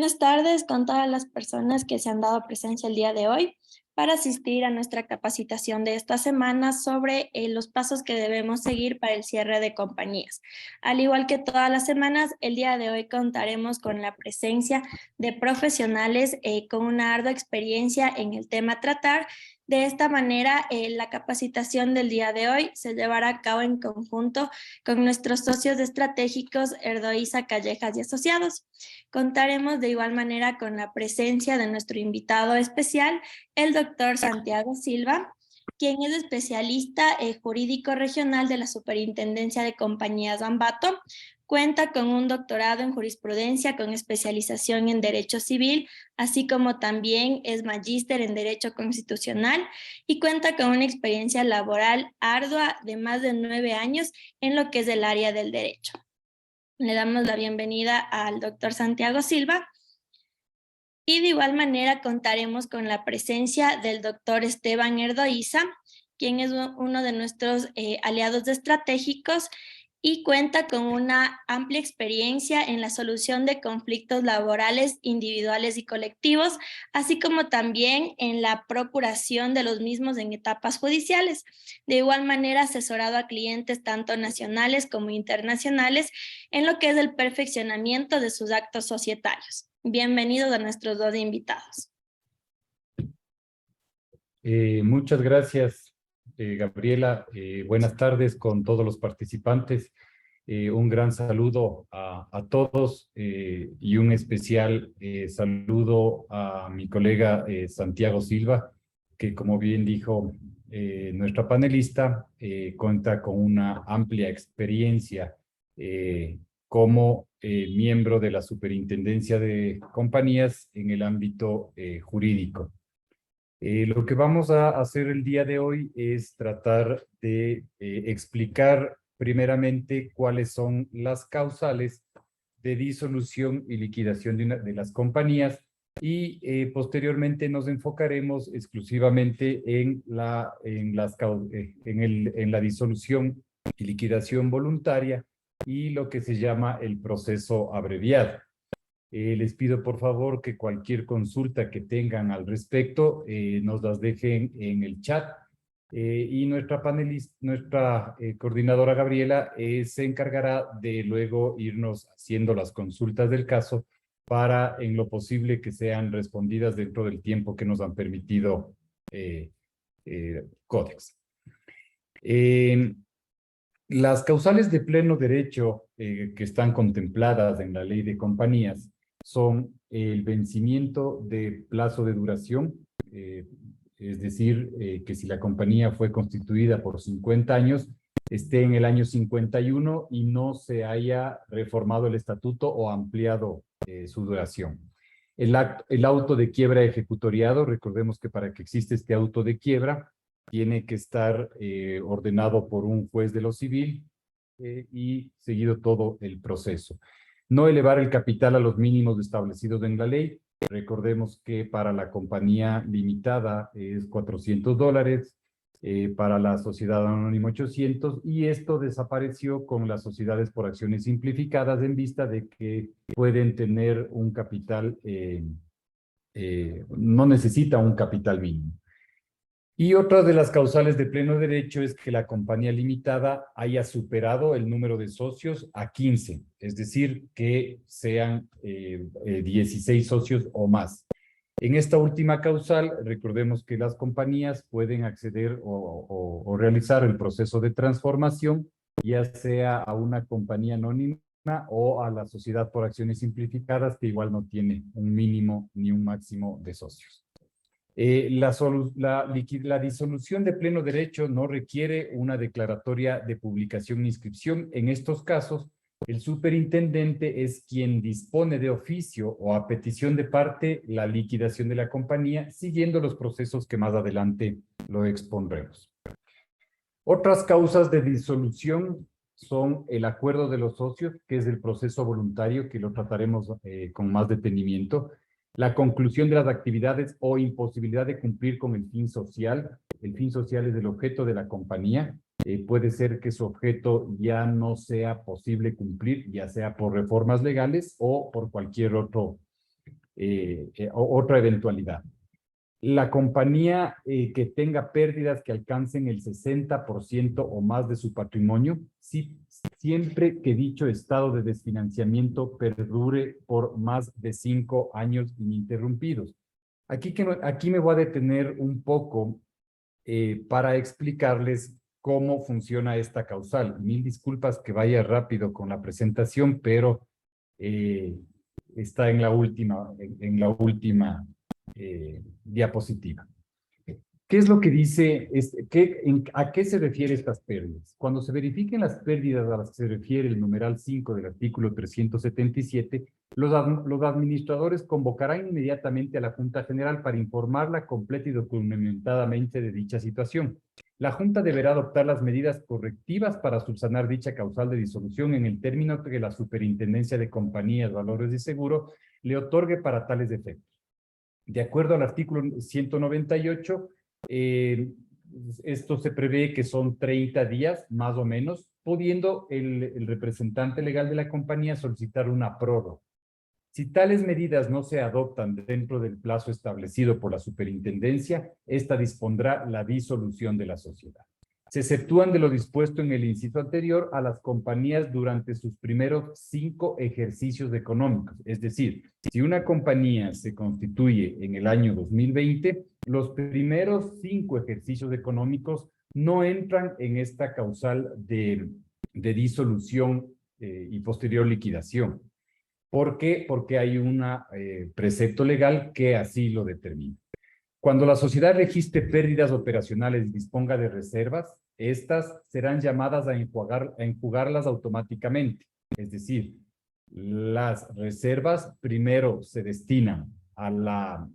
Buenas tardes con todas las personas que se han dado presencia el día de hoy para asistir a nuestra capacitación de esta semana sobre los pasos que debemos seguir para el cierre de compañías. Al igual que todas las semanas, el día de hoy contaremos con la presencia de profesionales con una ardua experiencia en el tema a tratar. De esta manera, la capacitación del día de hoy se llevará a cabo en conjunto con nuestros socios estratégicos Erdoiza Callejas y Asociados. Contaremos de igual manera con la presencia de nuestro invitado especial, el doctor Santiago Silva, quien es especialista jurídico regional de la Superintendencia de Compañías Ambato. Cuenta con un doctorado en jurisprudencia con especialización en Derecho Civil, así como también es magíster en Derecho Constitucional y cuenta con una experiencia laboral ardua de más de 9 años en lo que es el área del derecho. Le damos la bienvenida al doctor Santiago Silva y de igual manera contaremos con la presencia del doctor Esteban Erdoiza, quien es uno de nuestros aliados estratégicos y cuenta con una amplia experiencia en la solución de conflictos laborales individuales y colectivos, así como también en la procuración de los mismos en etapas judiciales. De igual manera, asesorado a clientes tanto nacionales como internacionales en lo que es el perfeccionamiento de sus actos societarios. Bienvenidos a nuestros dos invitados. Muchas gracias, Gabriela. Buenas tardes con todos los participantes. Un gran saludo a todos y un especial saludo a mi colega Santiago Silva, que como bien dijo nuestra panelista, cuenta con una amplia experiencia como miembro de la Superintendencia de Compañías en el ámbito jurídico. Lo que vamos a hacer el día de hoy es tratar de explicar primeramente cuáles son las causales de disolución y liquidación de las compañías y posteriormente nos enfocaremos exclusivamente en la disolución y liquidación voluntaria y lo que se llama el proceso abreviado. Les pido por favor que cualquier consulta que tengan al respecto nos las dejen en el chat y nuestra panelista, nuestra coordinadora Gabriela se encargará de luego irnos haciendo las consultas del caso para en lo posible que sean respondidas dentro del tiempo que nos han permitido Codex. Las causales de pleno derecho que están contempladas en la ley de compañías son el vencimiento de plazo de duración, es decir, que si la compañía fue constituida por 50 años, esté en el año 51 y no se haya reformado el estatuto o ampliado su duración. El auto de quiebra ejecutoriado, recordemos que para que exista este auto de quiebra, tiene que estar ordenado por un juez de lo civil y seguido todo el proceso. No elevar el capital a los mínimos establecidos en la ley. Recordemos que para la compañía limitada es $400, para la sociedad anónima 800, y esto desapareció con las sociedades por acciones simplificadas en vista de que pueden tener un capital, no necesita un capital mínimo. Y otra de las causales de pleno derecho es que la compañía limitada haya superado el número de socios a 15, es decir, que sean 16 socios o más. En esta última causal, recordemos que las compañías pueden acceder o realizar el proceso de transformación, ya sea a una compañía anónima o a la sociedad por acciones simplificadas, que igual no tiene un mínimo ni un máximo de socios. La disolución de pleno derecho no requiere una declaratoria de publicación e inscripción. En estos casos, el superintendente es quien dispone de oficio o a petición de parte la liquidación de la compañía, siguiendo los procesos que más adelante lo expondremos. Otras causas de disolución son el acuerdo de los socios, que es el proceso voluntario, que lo trataremos con más detenimiento, la conclusión de las actividades o imposibilidad de cumplir con el fin social. El fin social es el objeto de la compañía. Puede ser que su objeto ya no sea posible cumplir, ya sea por reformas legales o por cualquier otro otra eventualidad. La compañía que tenga pérdidas que alcancen el 60% o más de su patrimonio, siempre que dicho estado de desfinanciamiento perdure por más de 5 años ininterrumpidos. Aquí me voy a detener un poco para explicarles cómo funciona esta causal. Mil disculpas que vaya rápido con la presentación, pero está en la última diapositiva. ¿Qué es lo que dice? ¿A qué se refiere estas pérdidas? Cuando se verifiquen las pérdidas a las que se refiere el numeral 5 del artículo 377, los administradores convocarán inmediatamente a la Junta General para informarla completa y documentadamente de dicha situación. La Junta deberá adoptar las medidas correctivas para subsanar dicha causal de disolución en el término que la Superintendencia de Compañías, Valores y Seguro le otorgue para tales efectos. De acuerdo al artículo 198, esto se prevé que son 30 días, más o menos, pudiendo el representante legal de la compañía solicitar una prórroga. Si tales medidas no se adoptan dentro del plazo establecido por la superintendencia, esta dispondrá la disolución de la sociedad. Se exceptúan de lo dispuesto en el inciso anterior a las compañías durante sus primeros 5 ejercicios económicos. Es decir, si una compañía se constituye en el año 2020, los primeros 5 ejercicios económicos no entran en esta causal de disolución y posterior liquidación. ¿Por qué? Porque hay un precepto legal que así lo determina. Cuando la sociedad registre pérdidas operacionales y disponga de reservas, estas serán llamadas a enjugarlas automáticamente. Es decir, las reservas primero se destinan a la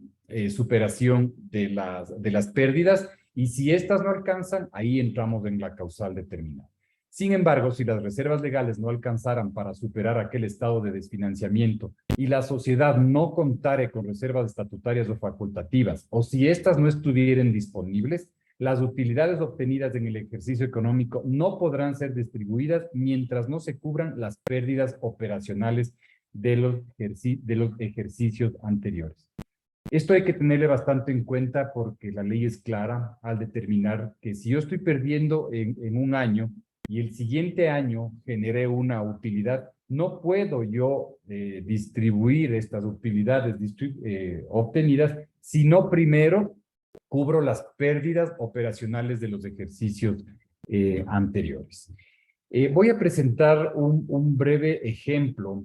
superación de las pérdidas y si estas no alcanzan, ahí entramos en la causal determinada. Sin embargo, si las reservas legales no alcanzaran para superar aquel estado de desfinanciamiento y la sociedad no contare con reservas estatutarias o facultativas, o si éstas no estuvieran disponibles, las utilidades obtenidas en el ejercicio económico no podrán ser distribuidas mientras no se cubran las pérdidas operacionales de los ejercicios anteriores. Esto hay que tenerle bastante en cuenta porque la ley es clara al determinar que si yo estoy perdiendo en un año, y el siguiente año generé una utilidad, no puedo yo distribuir estas utilidades obtenidas, sino primero cubro las pérdidas operacionales de los ejercicios anteriores. Voy a presentar un breve ejemplo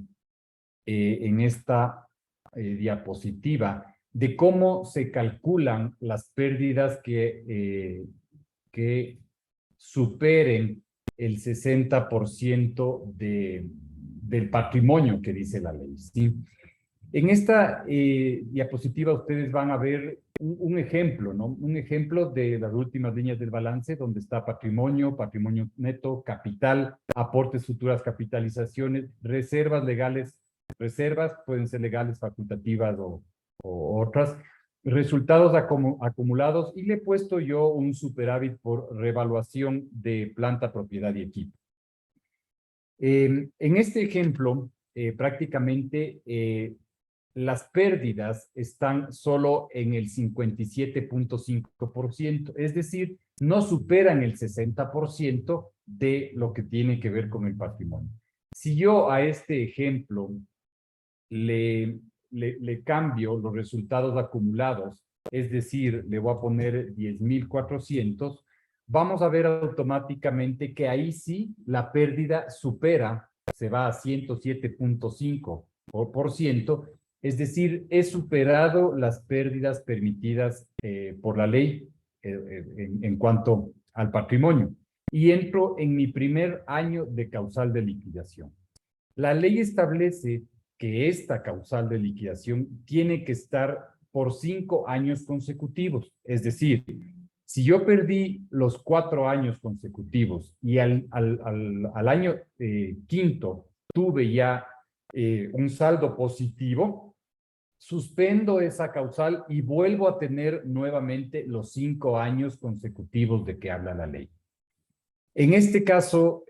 en esta diapositiva de cómo se calculan las pérdidas que superen el 60% del patrimonio que dice la ley, ¿sí? En esta diapositiva ustedes van a ver un ejemplo, ¿no? Un ejemplo de las últimas líneas del balance donde está patrimonio, patrimonio neto, capital, aportes, futuras capitalizaciones, reservas legales, reservas pueden ser legales, facultativas o otras, resultados acumulados y le he puesto yo un superávit por revaluación de planta, propiedad y equipo. En este ejemplo, prácticamente las pérdidas están solo en el 57.5%, es decir, no superan el 60% de lo que tiene que ver con el patrimonio. Si yo a este ejemplo le cambio los resultados acumulados, es decir, le voy a poner 10,400, vamos a ver automáticamente que ahí sí la pérdida supera, se va a 107.5%, es decir, he superado las pérdidas permitidas por la ley en cuanto al patrimonio. Y entro en mi primer año de causal de liquidación. La ley establece que esta causal de liquidación tiene que estar por 5 años consecutivos. Es decir, si yo perdí los 4 años consecutivos y al año quinto tuve ya un saldo positivo, suspendo esa causal y vuelvo a tener nuevamente los 5 años consecutivos de que habla la ley. En este caso,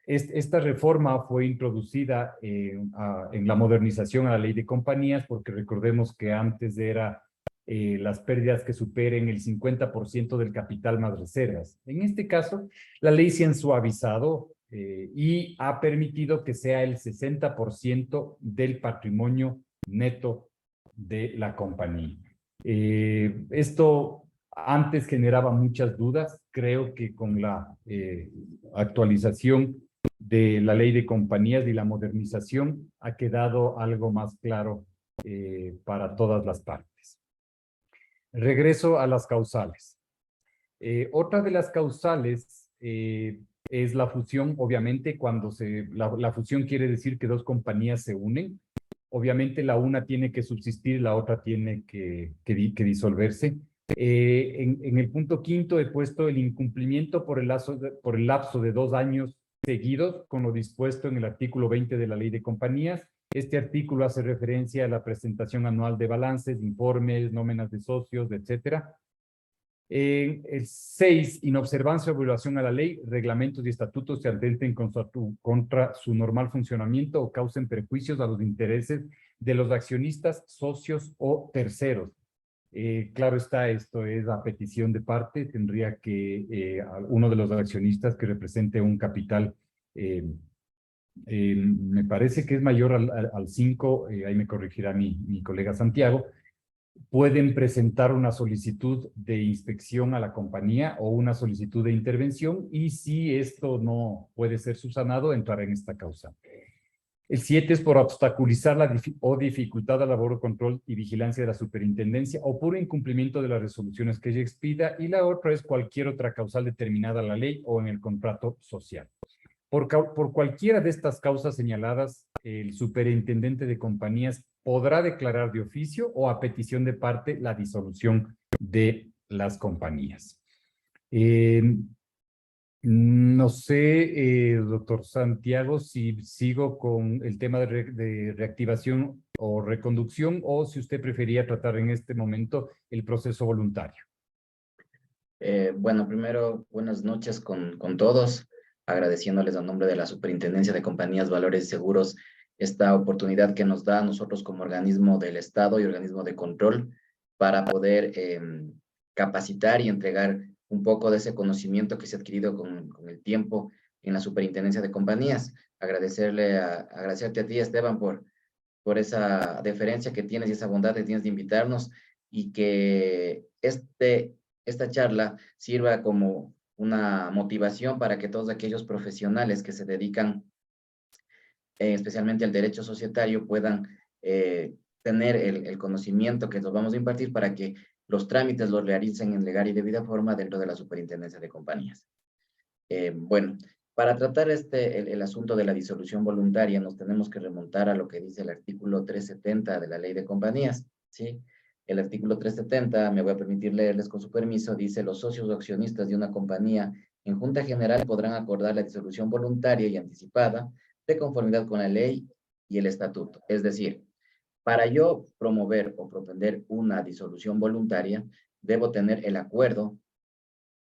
Esta reforma fue introducida en la modernización a la ley de compañías, porque recordemos que antes era las pérdidas que superen el 50% del capital más reservas. En este caso, la ley se ha suavizado y ha permitido que sea el 60% del patrimonio neto de la compañía. Esto antes generaba muchas dudas. Creo que con la actualización de la ley de compañías y la modernización ha quedado algo más claro para todas las partes. Regreso a las causales. Otra de las causales es la fusión, obviamente, cuando la fusión quiere decir que dos compañías se unen. Obviamente la una tiene que subsistir, la otra tiene que disolverse. En el punto quinto he puesto el incumplimiento por el lapso de 2 años seguidos con lo dispuesto en el artículo 20 de la Ley de Compañías. Este artículo hace referencia a la presentación anual de balances, informes, nóminas de socios, etcétera. El 6, inobservancia o violación a la ley, reglamentos y estatutos que atenten contra su normal funcionamiento o causen perjuicios a los intereses de los accionistas, socios o terceros. Claro está, esto es a petición de parte, tendría que uno de los accionistas que represente un capital, me parece que es mayor al 5, ahí me corregirá mi colega Santiago, pueden presentar una solicitud de inspección a la compañía o una solicitud de intervención, y si esto no puede ser subsanado, entrará en esta causa. El 7 es por obstaculizar o dificultar la labor de control y vigilancia de la superintendencia o por incumplimiento de las resoluciones que ella expida, y la otra es cualquier otra causal determinada en la ley o en el contrato social. Por cualquiera de estas causas señaladas, el superintendente de compañías podrá declarar de oficio o a petición de parte la disolución de las compañías. No sé, doctor Santiago, si sigo con el tema de reactivación o reconducción, o si usted prefería tratar en este momento el proceso voluntario. Bueno, primero, buenas noches con todos, agradeciéndoles a nombre de la Superintendencia de Compañías, Valores y Seguros esta oportunidad que nos da a nosotros como organismo del Estado y organismo de control para poder capacitar y entregar un poco de ese conocimiento que se ha adquirido con el tiempo en la Superintendencia de Compañías. Agradecerte a ti, Esteban, por esa deferencia que tienes y esa bondad que tienes de invitarnos, y que esta charla sirva como una motivación para que todos aquellos profesionales que se dedican especialmente al derecho societario puedan tener el conocimiento que nos vamos a impartir para que los trámites los realicen en legal y debida forma dentro de la Superintendencia de Compañías. Bueno, para tratar el asunto de la disolución voluntaria nos tenemos que remontar a lo que dice el artículo 370 de la Ley de Compañías, ¿sí? El artículo 370, me voy a permitir leerles con su permiso, dice: los socios o accionistas de una compañía en Junta General podrán acordar la disolución voluntaria y anticipada de conformidad con la ley y el estatuto. Es decir, para yo promover o propender una disolución voluntaria, debo tener el acuerdo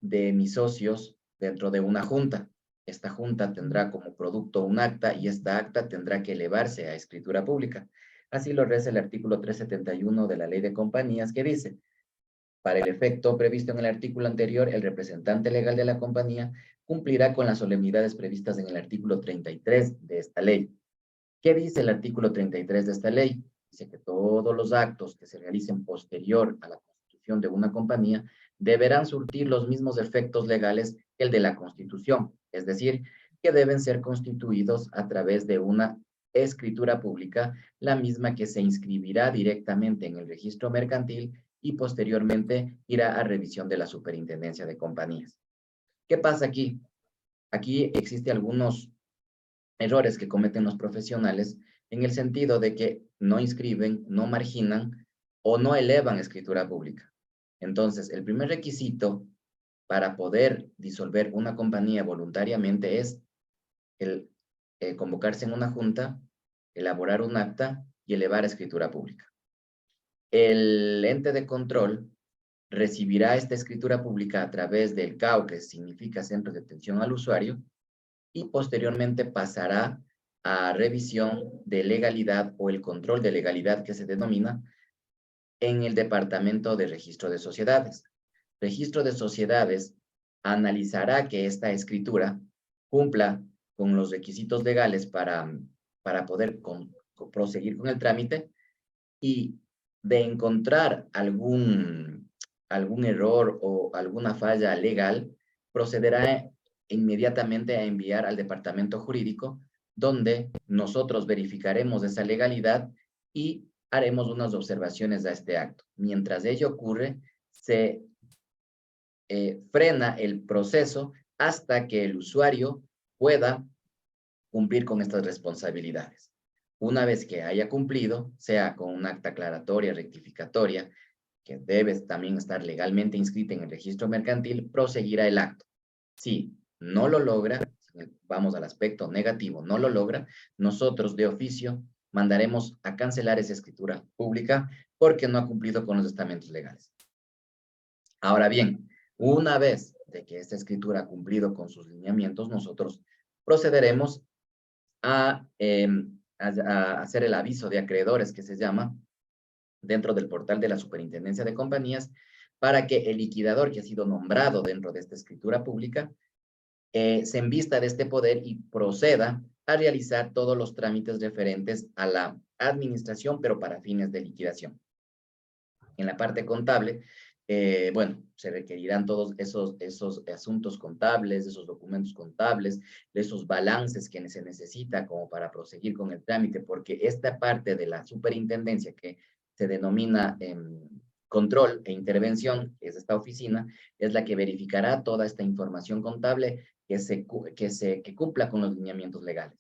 de mis socios dentro de una junta. Esta junta tendrá como producto un acta, y esta acta tendrá que elevarse a escritura pública. Así lo reza el artículo 371 de la Ley de Compañías, que dice: para el efecto previsto en el artículo anterior, el representante legal de la compañía cumplirá con las solemnidades previstas en el artículo 33 de esta ley. ¿Qué dice el artículo 33 de esta ley? Dice que todos los actos que se realicen posterior a la constitución de una compañía deberán surtir los mismos efectos legales que el de la constitución, es decir, que deben ser constituidos a través de una escritura pública, la misma que se inscribirá directamente en el registro mercantil y posteriormente irá a revisión de la Superintendencia de Compañías. ¿Qué pasa aquí? Aquí existen algunos errores que cometen los profesionales, en el sentido de que no inscriben, no marginan o no elevan escritura pública. Entonces, el primer requisito para poder disolver una compañía voluntariamente es el convocarse en una junta, elaborar un acta y elevar escritura pública. El ente de control recibirá esta escritura pública a través del CAU, que significa Centro de Atención al Usuario, y posteriormente pasará a revisión de legalidad o el control de legalidad que se denomina en el Departamento de Registro de Sociedades. Registro de Sociedades analizará que esta escritura cumpla con los requisitos legales para poder proseguir con el trámite, y de encontrar algún error o alguna falla legal, procederá inmediatamente a enviar al departamento jurídico, donde nosotros verificaremos esa legalidad y haremos unas observaciones a este acto. Mientras ello ocurre, se frena el proceso hasta que el usuario pueda cumplir con estas responsabilidades. Una vez que haya cumplido, sea con un acta aclaratoria, rectificatoria, que debe también estar legalmente inscrita en el registro mercantil, proseguirá el acto. Si no lo logra, vamos al aspecto negativo, no lo logra, nosotros de oficio mandaremos a cancelar esa escritura pública porque no ha cumplido con los estamentos legales. Ahora bien, una vez de que esta escritura ha cumplido con sus lineamientos, nosotros procederemos a hacer el aviso de acreedores, que se llama, dentro del portal de la Superintendencia de Compañías, para que el liquidador que ha sido nombrado dentro de esta escritura pública se envista de este poder y proceda a realizar todos los trámites referentes a la administración, pero para fines de liquidación. En la parte contable, bueno, se requerirán todos esos asuntos contables, esos documentos contables, esos balances que se necesita como para proseguir con el trámite, porque esta parte de la superintendencia que se denomina control e intervención, es esta oficina, es la que verificará toda esta información contable que cumpla con los lineamientos legales.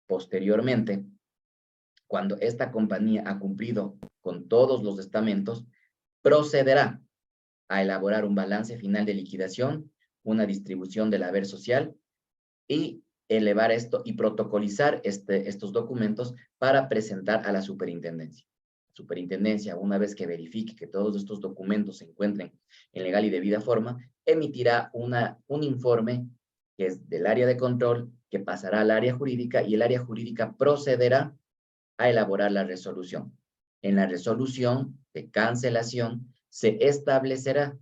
Posteriormente, cuando esta compañía ha cumplido con todos los estamentos, procederá a elaborar un balance final de liquidación, una distribución del haber social y elevar esto y protocolizar estos documentos para presentar a la superintendencia. La superintendencia, una vez que verifique que todos estos documentos se encuentren en legal y debida forma, emitirá un informe que es del área de control, que pasará al área jurídica, y el área jurídica procederá a elaborar la resolución. En la resolución de cancelación se establecerá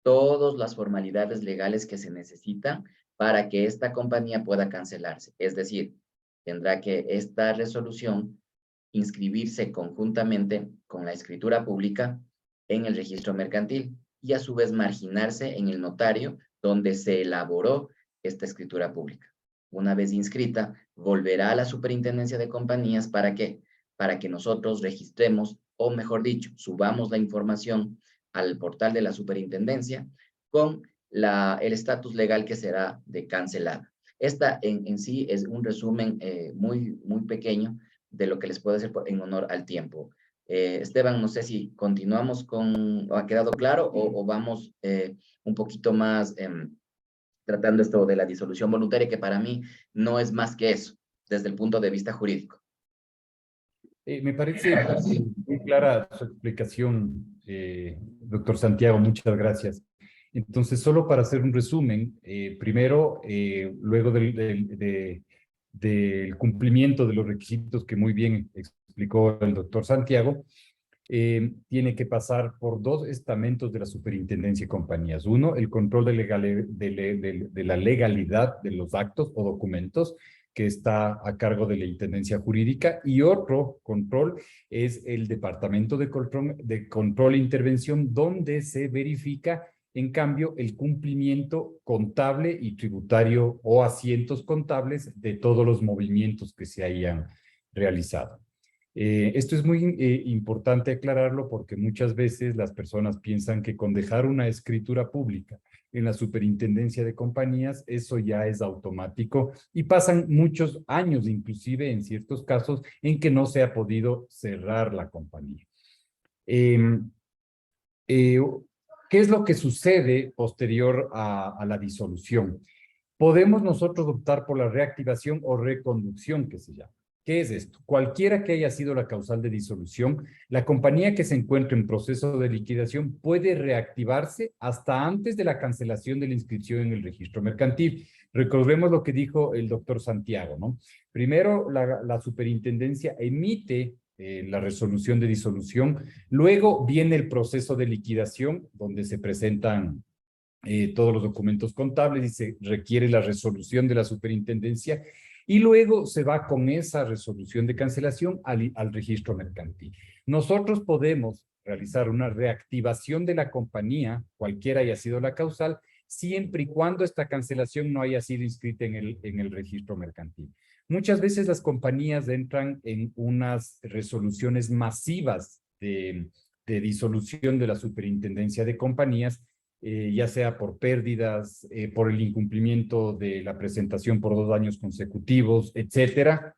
todas las formalidades legales que se necesitan para que esta compañía pueda cancelarse. Es decir, tendrá que esta resolución inscribirse conjuntamente con la escritura pública en el registro mercantil y a su vez marginarse en el notario donde se elaboró esta escritura pública. Una vez inscrita, volverá a la Superintendencia de Compañías. ¿Para qué? Para que nosotros registremos, o mejor dicho, subamos la información al portal de la superintendencia con el estatus legal que será de cancelada. Esta en sí es un resumen muy pequeño de lo que les puedo hacer en honor al tiempo. Esteban, no sé si continuamos con, ¿ha quedado claro? O vamos un poquito más tratando esto de la disolución voluntaria, que para mí no es más que eso, desde el punto de vista jurídico. Me parece muy clara su explicación, doctor Santiago, muchas gracias. Entonces, solo para hacer un resumen, primero, luego del cumplimiento de los requisitos que muy bien explicó el doctor Santiago, tiene que pasar por dos estamentos de la Superintendencia de Compañías. Uno, el control de la legalidad de los actos o documentos, que está a cargo de la Intendencia Jurídica, y otro control es el Departamento de Control e Intervención, donde se verifica, en cambio, el cumplimiento contable y tributario o asientos contables de todos los movimientos que se hayan realizado. Esto es muy importante aclararlo, porque muchas veces las personas piensan que con dejar una escritura pública en la Superintendencia de Compañías, eso ya es automático, y pasan muchos años, inclusive en ciertos casos, en que no se ha podido cerrar la compañía. ¿Qué es lo que sucede posterior a la disolución? Podemos nosotros optar por la reactivación o reconducción, que se llama. ¿Qué es esto? Cualquiera que haya sido la causal de disolución, la compañía que se encuentre en proceso de liquidación puede reactivarse hasta antes de la cancelación de la inscripción en el registro mercantil. Recordemos lo que dijo el doctor Santiago, ¿no? Primero, la superintendencia emite la resolución de disolución, luego viene el proceso de liquidación, donde se presentan todos los documentos contables y se requiere la resolución de la superintendencia, y luego se va con esa resolución de cancelación al registro mercantil. Nosotros podemos realizar una reactivación de la compañía, cualquiera haya sido la causal, siempre y cuando esta cancelación no haya sido inscrita en el registro mercantil. Muchas veces las compañías entran en unas resoluciones masivas de disolución de la superintendencia de compañías, ya sea por pérdidas, por el incumplimiento de la presentación por 2 años consecutivos, etcétera.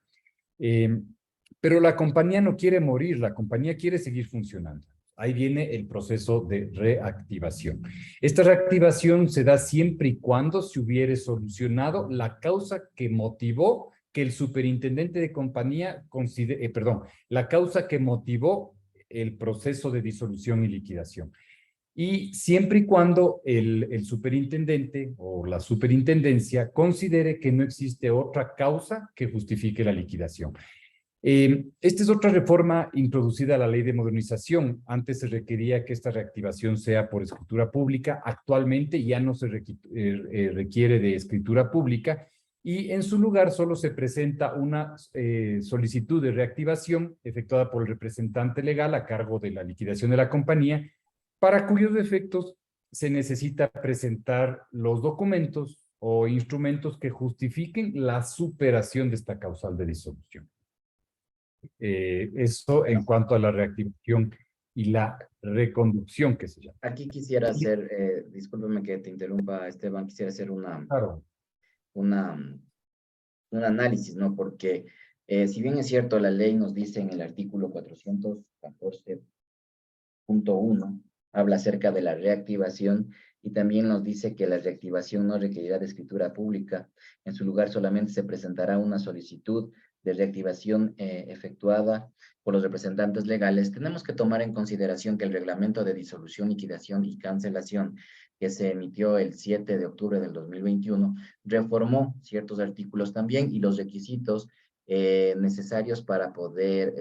Pero la compañía no quiere morir, la compañía quiere seguir funcionando. Ahí viene el proceso de reactivación. Esta reactivación se da siempre y cuando se hubiere solucionado la causa que motivó que el superintendente de compañía considere, la causa que motivó el proceso de disolución y liquidación. Y siempre y cuando el superintendente o la superintendencia considere que no existe otra causa que justifique la liquidación. Esta es otra reforma introducida a la ley de modernización. Antes se requería que esta reactivación sea por escritura pública. Actualmente ya no se requiere de escritura pública, y en su lugar solo se presenta una solicitud de reactivación efectuada por el representante legal a cargo de la liquidación de la compañía, para cuyos efectos se necesita presentar los documentos o instrumentos que justifiquen la superación de esta causal de disolución. Eso en cuanto a la reactivación y la reconducción, que se llama. Aquí quisiera hacer, discúlpeme que te interrumpa, Esteban, quisiera hacer Claro. un análisis, ¿no? Porque si bien es cierto, la ley nos dice en el artículo 414.1, habla acerca de la reactivación, y también nos dice que la reactivación no requerirá de escritura pública. En su lugar solamente se presentará una solicitud de reactivación efectuada por los representantes legales. Tenemos que tomar en consideración que el reglamento de disolución, liquidación y cancelación, que se emitió el 7 de octubre del 2021, reformó ciertos artículos también y los requisitos necesarios para poder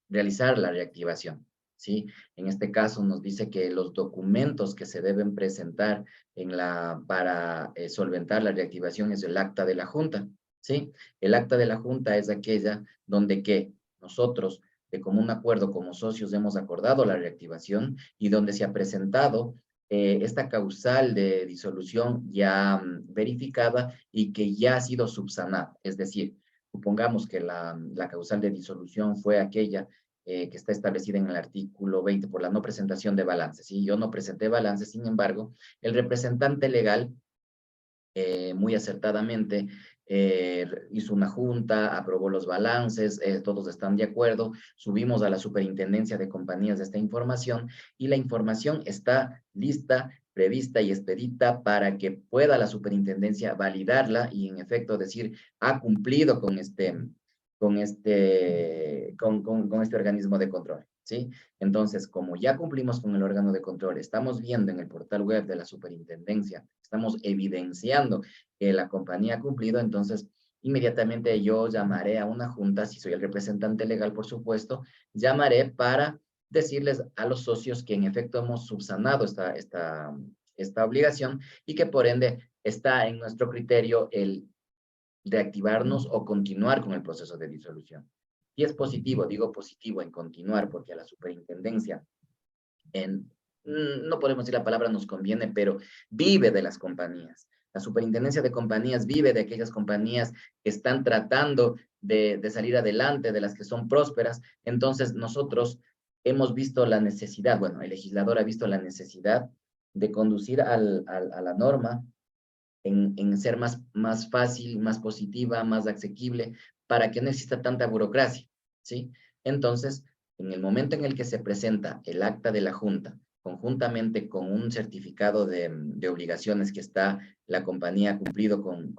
realizar la reactivación. ¿Sí? En este caso nos dice que los documentos que se deben presentar para solventar la reactivación es el acta de la Junta, ¿sí? El acta de la Junta es aquella donde que nosotros, de común acuerdo como socios, hemos acordado la reactivación y donde se ha presentado esta causal de disolución ya verificada y que ya ha sido subsanada. Es decir, supongamos que la causal de disolución fue aquella que está establecida en el artículo 20 por la no presentación de balances. ¿Sí? Yo no presenté balances, sin embargo, el representante legal muy acertadamente hizo una junta, aprobó los balances, todos están de acuerdo, subimos a la superintendencia de compañías esta información y la información está lista, prevista y expedita para que pueda la superintendencia validarla y en efecto decir, ha cumplido con este organismo de control, ¿sí? Entonces, como ya cumplimos con el órgano de control, estamos viendo en el portal web de la superintendencia, estamos evidenciando que la compañía ha cumplido, entonces inmediatamente yo llamaré a una junta, si soy el representante legal, por supuesto, llamaré para decirles a los socios que en efecto hemos subsanado esta obligación y que por ende está en nuestro criterio el de activarnos o continuar con el proceso de disolución. Y es positivo, digo positivo en continuar, porque a la superintendencia, no podemos decir la palabra nos conviene, pero vive de las compañías. La superintendencia de compañías vive de aquellas compañías que están tratando de salir adelante, de las que son prósperas. Entonces nosotros hemos visto la necesidad, bueno, el legislador ha visto la necesidad de conducir a la norma en ser más fácil, más positiva, más asequible, para que no exista tanta burocracia, ¿sí? Entonces, en el momento en el que se presenta el acta de la Junta conjuntamente con un certificado de obligaciones que está la compañía cumplido con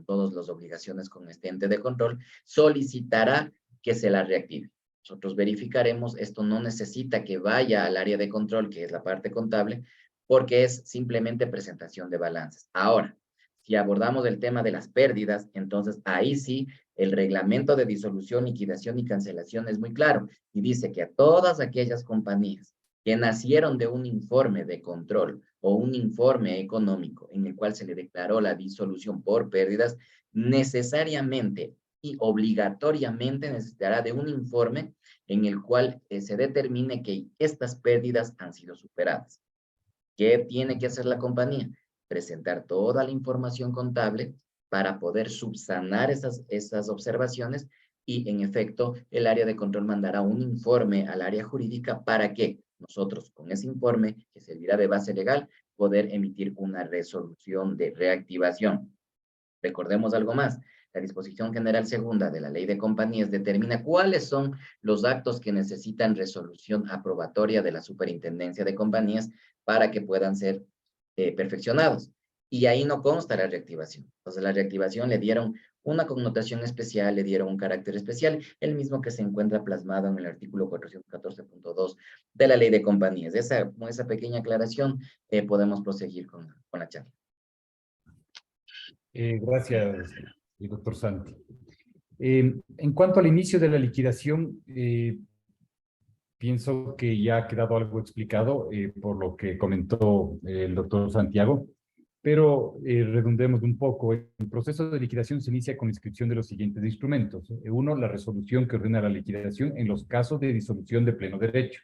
todas las obligaciones con este ente de control, solicitará que se la reactive. Nosotros verificaremos, esto no necesita que vaya al área de control, que es la parte contable, porque es simplemente presentación de balances. Ahora, si abordamos el tema de las pérdidas, entonces ahí sí el reglamento de disolución, liquidación y cancelación es muy claro y dice que a todas aquellas compañías que nacieron de un informe de control o un informe económico en el cual se le declaró la disolución por pérdidas, necesariamente y obligatoriamente necesitará de un informe en el cual se determine que estas pérdidas han sido superadas. ¿Qué tiene que hacer la compañía? Presentar toda la información contable para poder subsanar esas observaciones y, en efecto, el área de control mandará un informe al área jurídica para que nosotros, con ese informe, que servirá de base legal, poder emitir una resolución de reactivación. Recordemos algo más. La disposición general segunda de la ley de compañías determina cuáles son los actos que necesitan resolución aprobatoria de la superintendencia de compañías para que puedan ser perfeccionados. Y ahí no consta la reactivación. Entonces, la reactivación le dieron una connotación especial, le dieron un carácter especial, el mismo que se encuentra plasmado en el artículo 414.2 de la ley de compañías. Con esa pequeña aclaración podemos proseguir con la charla. Gracias, doctor Santi. En cuanto al inicio de la liquidación, pienso que ya ha quedado algo explicado por lo que comentó el doctor Santiago, pero redundemos un poco. El proceso de liquidación se inicia con la inscripción de los siguientes instrumentos. Uno, la resolución que ordena la liquidación en los casos de disolución de pleno derecho.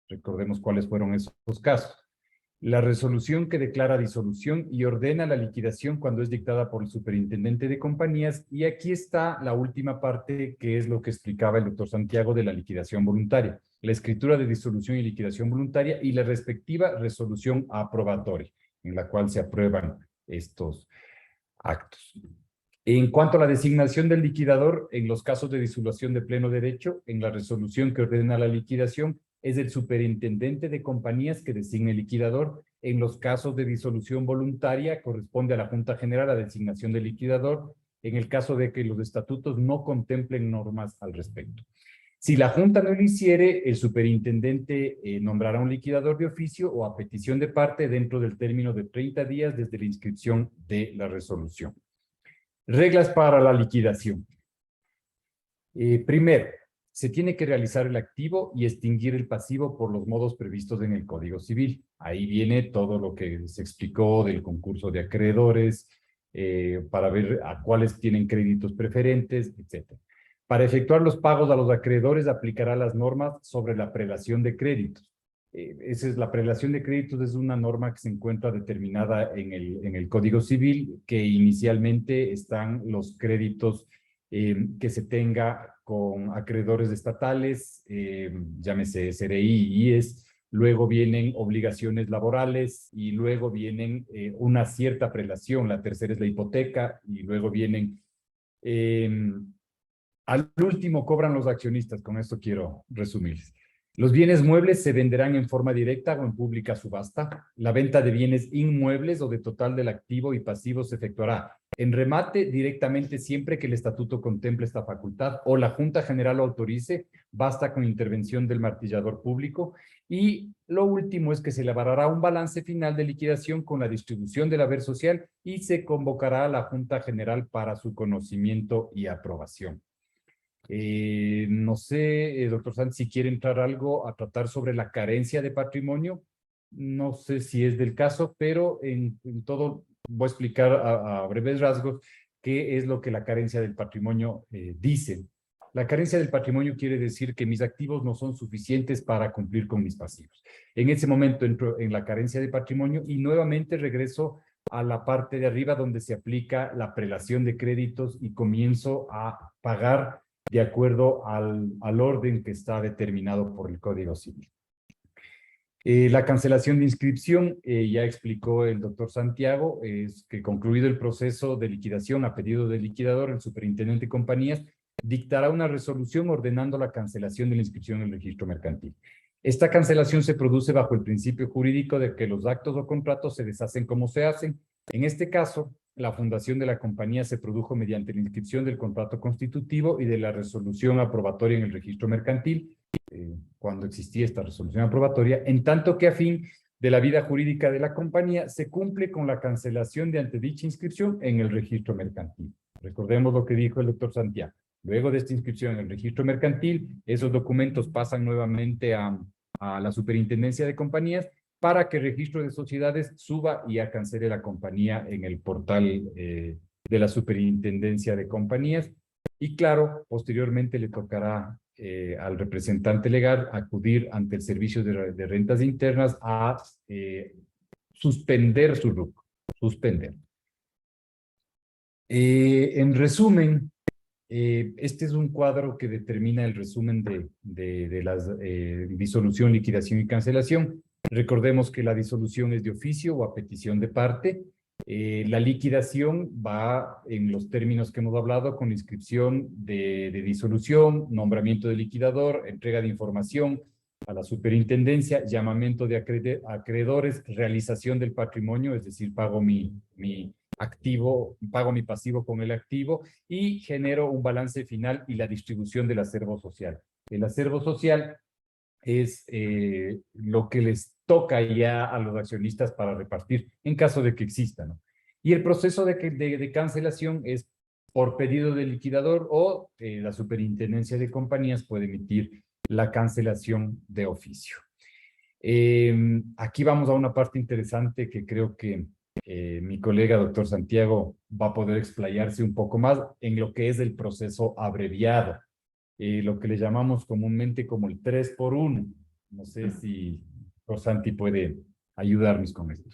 Recordemos cuáles fueron esos casos. La resolución que declara disolución y ordena la liquidación cuando es dictada por el superintendente de compañías. Y aquí está la última parte, que es lo que explicaba el doctor Santiago de la liquidación voluntaria. La escritura de disolución y liquidación voluntaria y la respectiva resolución aprobatoria, en la cual se aprueban estos actos. En cuanto a la designación del liquidador, en los casos de disolución de pleno derecho, en la resolución que ordena la liquidación, es el superintendente de compañías que designa el liquidador. En los casos de disolución voluntaria, corresponde a la Junta General la designación del liquidador, en el caso de que los estatutos no contemplen normas al respecto. Si la Junta no lo hiciere, el superintendente nombrará un liquidador de oficio o a petición de parte dentro del término de 30 días desde la inscripción de la resolución. Reglas para la liquidación. Primero, se tiene que realizar el activo y extinguir el pasivo por los modos previstos en el Código Civil. Ahí viene todo lo que se explicó del concurso de acreedores, para ver a cuáles tienen créditos preferentes, etc. Para efectuar los pagos a los acreedores, aplicará las normas sobre la prelación de créditos. Esa es la prelación de créditos, es una norma que se encuentra determinada en el Código Civil, que inicialmente están los créditos que se tenga con acreedores estatales, llámese SRI, IES, luego vienen obligaciones laborales y luego vienen una cierta prelación, la tercera es la hipoteca y luego vienen, al último cobran los accionistas, con esto quiero resumirles. Los bienes muebles se venderán en forma directa o en pública subasta. La venta de bienes inmuebles o de total del activo y pasivo se efectuará en remate directamente siempre que el estatuto contemple esta facultad o la Junta General lo autorice, basta con intervención del martillador público. Y lo último es que se elaborará un balance final de liquidación con la distribución del haber social y se convocará a la Junta General para su conocimiento y aprobación. No sé, doctor Sanz, si quiere entrar algo a tratar sobre la carencia de patrimonio. No sé si es del caso, pero en todo voy a explicar a breves rasgos qué es lo que la carencia del patrimonio dice. La carencia del patrimonio quiere decir que mis activos no son suficientes para cumplir con mis pasivos. En ese momento entro en la carencia de patrimonio y nuevamente regreso a la parte de arriba donde se aplica la prelación de créditos y comienzo a pagar de acuerdo al orden que está determinado por el Código Civil. La cancelación de inscripción, ya explicó el doctor Santiago, es que concluido el proceso de liquidación a pedido del liquidador, el superintendente de compañías dictará una resolución ordenando la cancelación de la inscripción en el registro mercantil. Esta cancelación se produce bajo el principio jurídico de que los actos o contratos se deshacen como se hacen. En este caso, la fundación de la compañía se produjo mediante la inscripción del contrato constitutivo y de la resolución aprobatoria en el registro mercantil, cuando existía esta resolución aprobatoria, en tanto que a fin de la vida jurídica de la compañía se cumple con la cancelación de ante dicha inscripción en el registro mercantil. Recordemos lo que dijo el doctor Santiago. Luego de esta inscripción en el registro mercantil, esos documentos pasan nuevamente a la Superintendencia de Compañías para que el registro de sociedades suba y cancele la compañía en el portal de la Superintendencia de Compañías. Y claro, posteriormente le tocará al representante legal acudir ante el Servicio de Rentas Internas a suspender su RUC, suspender. En resumen, este es un cuadro que determina el resumen de la disolución, liquidación y cancelación. Recordemos que la disolución es de oficio o a petición de parte. La liquidación va en los términos que hemos hablado, con inscripción de disolución, nombramiento de liquidador, entrega de información a la superintendencia, llamamiento de acreedores, realización del patrimonio, es decir, pago mi activo, pago mi pasivo con el activo y genero un balance final y la distribución del acervo social. El acervo social es lo que les toca ya a los accionistas para repartir en caso de que exista, ¿no? Y el proceso de cancelación es por pedido del liquidador o la Superintendencia de Compañías puede emitir la cancelación de oficio. Aquí vamos a una parte interesante que creo que mi colega doctor Santiago va a poder explayarse un poco más en lo que es el proceso abreviado, lo que le llamamos comúnmente como el 3x1. No sé si Santi puede ayudarnos con esto.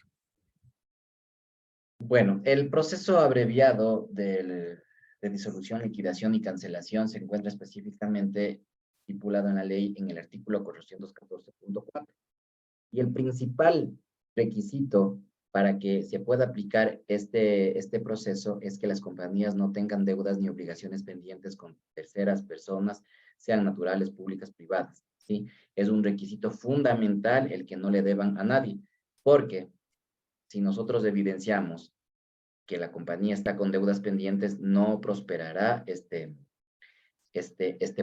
Bueno, el proceso abreviado de disolución, liquidación y cancelación se encuentra específicamente estipulado en la ley en el artículo 414.4. Y el principal requisito para que se pueda aplicar este proceso es que las compañías no tengan deudas ni obligaciones pendientes con terceras personas, sean naturales, públicas, privadas, ¿sí? Es un requisito fundamental el que no le deban a nadie, porque si nosotros evidenciamos que la compañía está con deudas pendientes, no prosperará este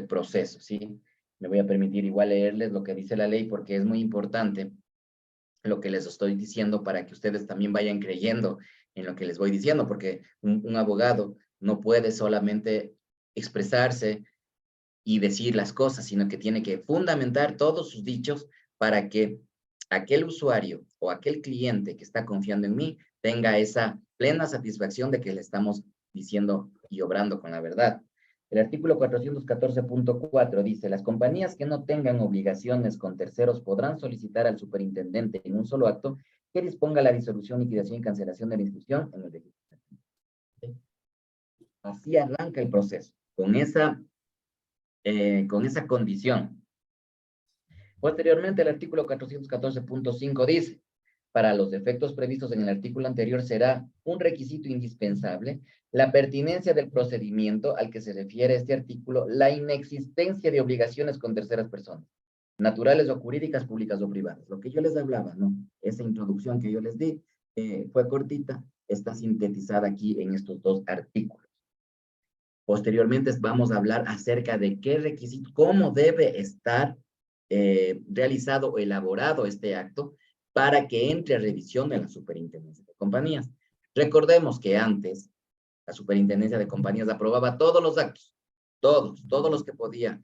proceso, ¿sí? Me voy a permitir igual leerles lo que dice la ley porque es muy importante lo que les estoy diciendo para que ustedes también vayan creyendo en lo que les voy diciendo, porque un abogado no puede solamente expresarse y decir las cosas, sino que tiene que fundamentar todos sus dichos para que aquel usuario o aquel cliente que está confiando en mí tenga esa plena satisfacción de que le estamos diciendo y obrando con la verdad. El artículo 414.4 dice, las compañías que no tengan obligaciones con terceros podrán solicitar al superintendente en un solo acto que disponga la disolución, liquidación y cancelación de la inscripción en el registro. Así arranca el proceso, con esa condición. Posteriormente, el artículo 414.5 dice, para los efectos previstos en el artículo anterior será un requisito indispensable la pertinencia del procedimiento al que se refiere este artículo, la inexistencia de obligaciones con terceras personas, naturales o jurídicas, públicas o privadas. Lo que yo les hablaba, ¿no? Esa introducción que yo les di fue cortita, está sintetizada aquí en estos dos artículos. Posteriormente vamos a hablar acerca de qué requisito, cómo debe estar realizado o elaborado este acto para que entre a revisión de la Superintendencia de Compañías. Recordemos que antes la Superintendencia de Compañías aprobaba todos los actos, todos los que podía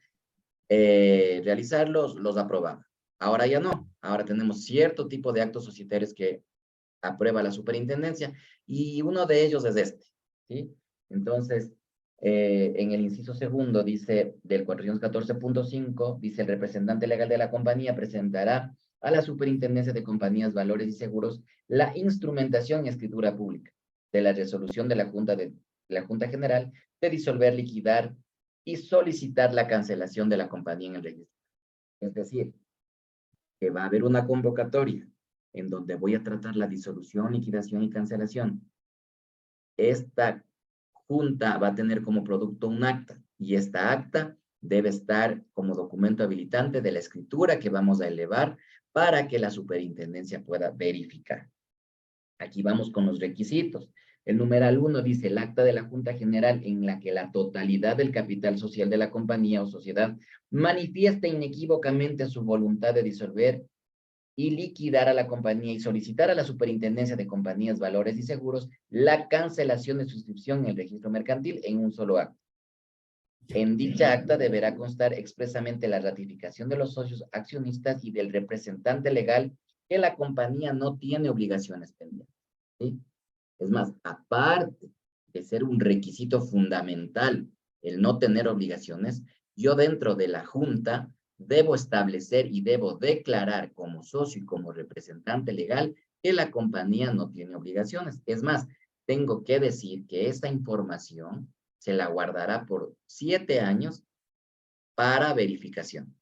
realizarlos, los aprobaba. Ahora ya no, ahora tenemos cierto tipo de actos societarios que aprueba la Superintendencia y uno de ellos es este, ¿sí? Entonces, en el inciso segundo dice, del 414.5, dice el representante legal de la compañía presentará a la Superintendencia de Compañías, Valores y Seguros la instrumentación y escritura pública de la resolución de la Junta General de disolver, liquidar y solicitar la cancelación de la compañía en el registro. Es decir, que va a haber una convocatoria en donde voy a tratar la disolución, liquidación y cancelación. Esta junta va a tener como producto un acta y esta acta debe estar como documento habilitante de la escritura que vamos a elevar para que la superintendencia pueda verificar. Aquí vamos con los requisitos. El numeral 1 dice el acta de la Junta General en la que la totalidad del capital social de la compañía o sociedad manifiesta inequívocamente su voluntad de disolver y liquidar a la compañía y solicitar a la Superintendencia de Compañías, Valores y Seguros la cancelación de suscripción en el registro mercantil en un solo acto. En dicha acta deberá constar expresamente la ratificación de los socios accionistas y del representante legal que la compañía no tiene obligaciones pendientes, ¿sí? Es más, aparte de ser un requisito fundamental el no tener obligaciones, yo dentro de la Junta debo establecer y debo declarar como socio y como representante legal que la compañía no tiene obligaciones. Es más, tengo que decir que esta información se la guardará por 7 años para verificación,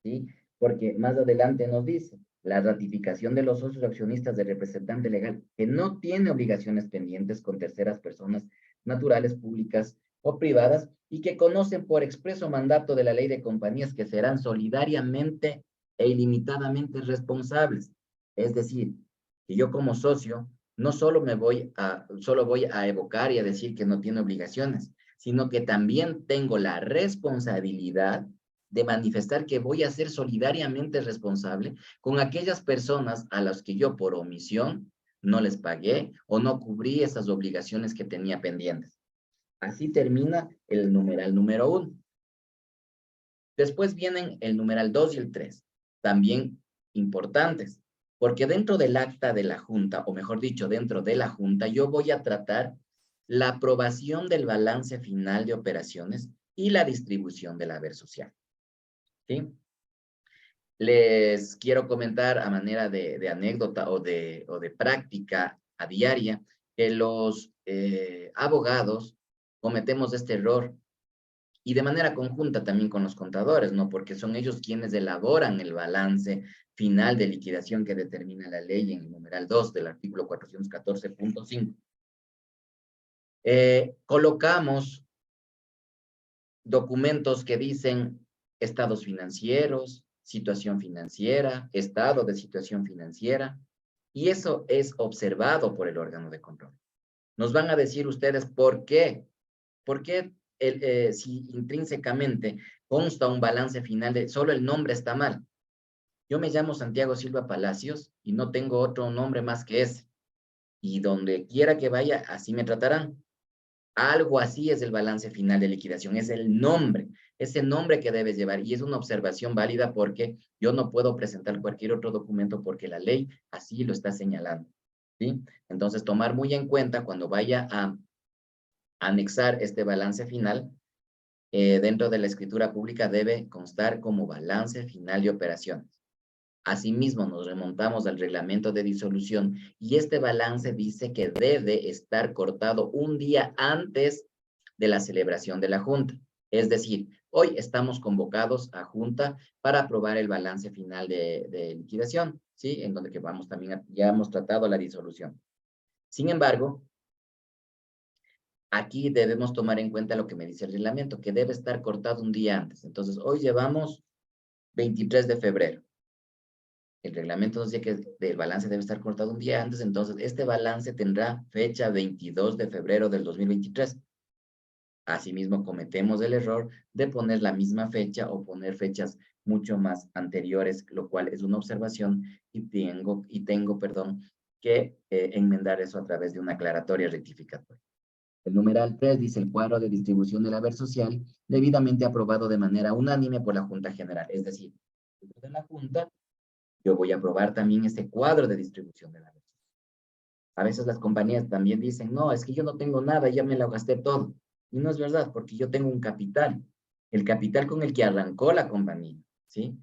¿sí? Porque más adelante nos dice, la ratificación de los socios accionistas del representante legal que no tiene obligaciones pendientes con terceras personas naturales, públicas o privadas y que conocen por expreso mandato de la ley de compañías que serán solidariamente e ilimitadamente responsables. Es decir, que yo como socio no solo voy a evocar y a decir que no tiene obligaciones, sino que también tengo la responsabilidad de manifestar que voy a ser solidariamente responsable con aquellas personas a las que yo por omisión no les pagué o no cubrí esas obligaciones que tenía pendientes. Así termina el numeral número 1. Después vienen el numeral 2 y el 3, también importantes, porque dentro del acta de la Junta, o mejor dicho, dentro de la Junta, yo voy a tratar la aprobación del balance final de operaciones y la distribución del haber social. ¿Sí? Les quiero comentar a manera de anécdota o de práctica a diaria que los abogados cometemos este error y de manera conjunta también con los contadores, ¿no? Porque son ellos quienes elaboran el balance final de liquidación que determina la ley en el numeral 2 del artículo 414.5. Colocamos documentos que dicen estados financieros, situación financiera, estado de situación financiera, y eso es observado por el órgano de control. Nos van a decir ustedes por qué. ¿Por qué si intrínsecamente consta un balance final de solo el nombre está mal? Yo me llamo Santiago Silva Palacios y no tengo otro nombre más que ese. Y donde quiera que vaya, así me tratarán. Algo así es el balance final de liquidación, es el nombre, ese nombre que debes llevar y es una observación válida porque yo no puedo presentar cualquier otro documento porque la ley así lo está señalando, ¿sí? Entonces, tomar muy en cuenta cuando vaya a anexar este balance final, dentro de la escritura pública debe constar como balance final de operaciones. Asimismo, nos remontamos al reglamento de disolución y este balance dice que debe estar cortado un día antes de la celebración de la Junta. Es decir, hoy estamos convocados a Junta para aprobar el balance final de liquidación, ¿sí? En donde que vamos también, ya hemos tratado la disolución. Sin embargo, aquí debemos tomar en cuenta lo que me dice el reglamento, que debe estar cortado un día antes. Entonces, hoy llevamos 23 de febrero. El reglamento nos dice que el balance debe estar cortado un día antes, entonces este balance tendrá fecha 22 de febrero del 2023. Asimismo, cometemos el error de poner la misma fecha o poner fechas mucho más anteriores, lo cual es una observación y tengo que enmendar eso a través de una aclaratoria rectificatoria. El numeral 3 dice el cuadro de distribución del haber social debidamente aprobado de manera unánime por la Junta General. Es decir, dentro de la Junta yo voy a aprobar también este cuadro de distribución de la haber. A veces las compañías también dicen, no, es que yo no tengo nada, ya me lo gasté todo. Y no es verdad, porque yo tengo un capital, el capital con el que arrancó la compañía, ¿sí?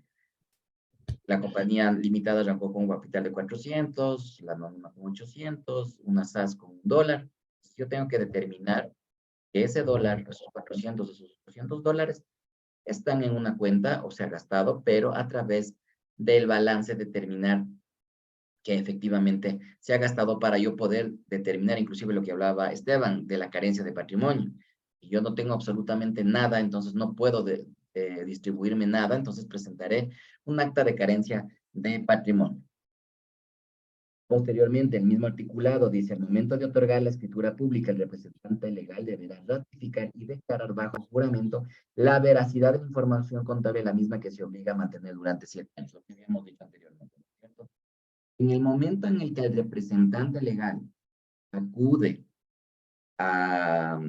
La compañía limitada arrancó con un capital de 400, la anónima con 800, una SAS con $1. Yo tengo que determinar que ese dólar, esos 400, esos $800, están en una cuenta o se ha gastado, pero a través del balance determinar que efectivamente se ha gastado para yo poder determinar, inclusive lo que hablaba Esteban, de la carencia de patrimonio. y yo no tengo absolutamente nada, entonces no puedo distribuirme nada, entonces presentaré un acta de carencia de patrimonio. Posteriormente, el mismo articulado dice, al momento de otorgar la escritura pública, el representante legal deberá ratificar y declarar bajo juramento la veracidad de la información contable, la misma que se obliga a mantener durante 7 años, lo que habíamos dicho anteriormente, ¿no es cierto? En el momento en el que el representante legal acude a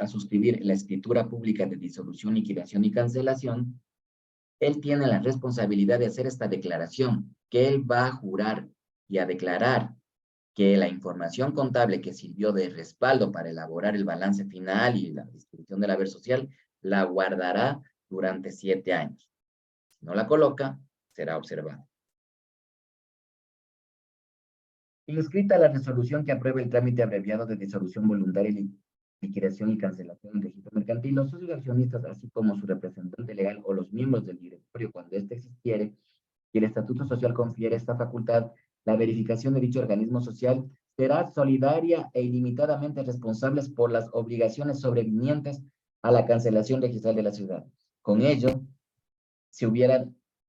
suscribir la escritura pública de disolución, liquidación y cancelación, él tiene la responsabilidad de hacer esta declaración, que él va a jurar y a declarar que la información contable que sirvió de respaldo para elaborar el balance final y la distribución del haber social, la guardará durante 7 años. Si no la coloca, será observada. Inscrita la resolución que apruebe el trámite abreviado de disolución voluntaria y liquidación y cancelación en registro mercantil, los socios accionistas, así como su representante legal o los miembros del directorio, cuando éste existiere, y el estatuto social confiere esta facultad, la verificación de dicho organismo social será solidaria e ilimitadamente responsables por las obligaciones sobrevinientes a la cancelación registral de la ciudad. Con ello,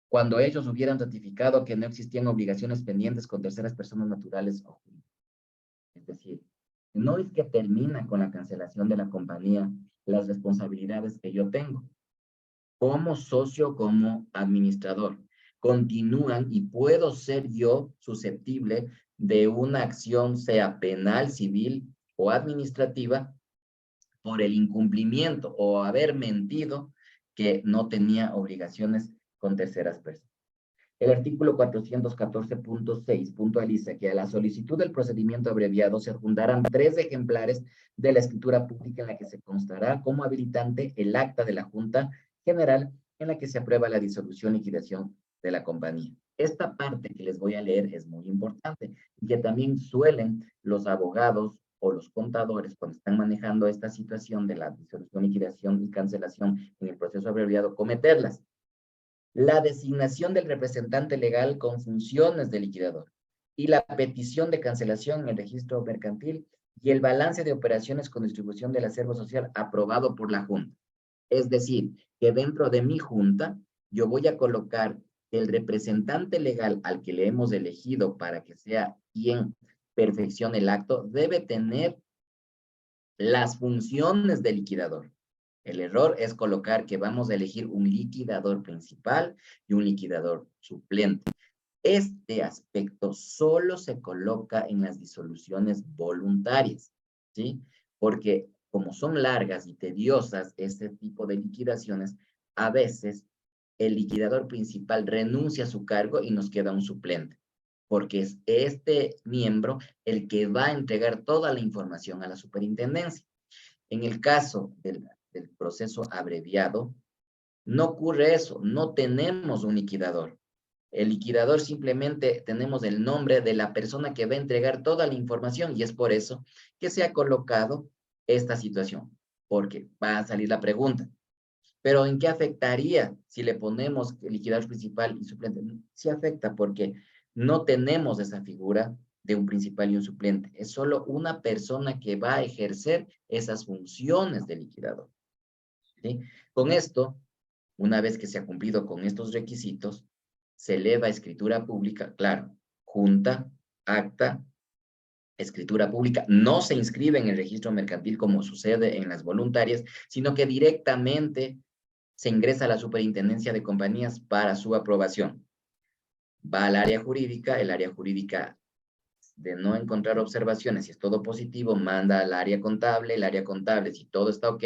cuando ellos hubieran ratificado que no existían obligaciones pendientes con terceras personas naturales o jurídicas. Es decir, no es que termina con la cancelación de la compañía las responsabilidades que yo tengo como socio, como administrador. Continúan y puedo ser yo susceptible de una acción, sea penal, civil o administrativa, por el incumplimiento o haber mentido que no tenía obligaciones con terceras personas. El artículo 414.6 puntualiza que a la solicitud del procedimiento abreviado se adjuntarán 3 ejemplares de la escritura pública en la que se constará como habilitante el acta de la Junta General en la que se aprueba la disolución y liquidación de la compañía. Esta parte que les voy a leer es muy importante y que también suelen los abogados o los contadores, cuando están manejando esta situación de la disolución, liquidación y cancelación en el proceso abreviado, cometerlas. La designación del representante legal con funciones de liquidador y la petición de cancelación en el registro mercantil y el balance de operaciones con distribución del acervo social aprobado por la Junta. Es decir, que dentro de mi Junta yo voy a colocar el representante legal al que le hemos elegido para que sea quien perfeccione el acto, debe tener las funciones de liquidador. El error es colocar que vamos a elegir un liquidador principal y un liquidador suplente. Este aspecto solo se coloca en las disoluciones voluntarias, ¿sí? Porque como son largas y tediosas este tipo de liquidaciones, a veces el liquidador principal renuncia a su cargo y nos queda un suplente, porque es este miembro el que va a entregar toda la información a la superintendencia. En el caso del proceso abreviado, no ocurre eso, no tenemos un liquidador. El liquidador simplemente tenemos el nombre de la persona que va a entregar toda la información y es por eso que se ha colocado esta situación, porque va a salir la pregunta, ¿pero en qué afectaría si le ponemos el liquidador principal y suplente? Sí afecta porque no tenemos esa figura de un principal y un suplente. Es solo una persona que va a ejercer esas funciones de liquidador, ¿sí? Con esto, una vez que se ha cumplido con estos requisitos, se eleva a escritura pública, claro, junta, acta, escritura pública, no se inscribe en el registro mercantil como sucede en las voluntarias, sino que directamente se ingresa a la superintendencia de compañías para su aprobación. Va al área jurídica, el área jurídica de no encontrar observaciones, si es todo positivo, manda al área contable, el área contable, si todo está ok,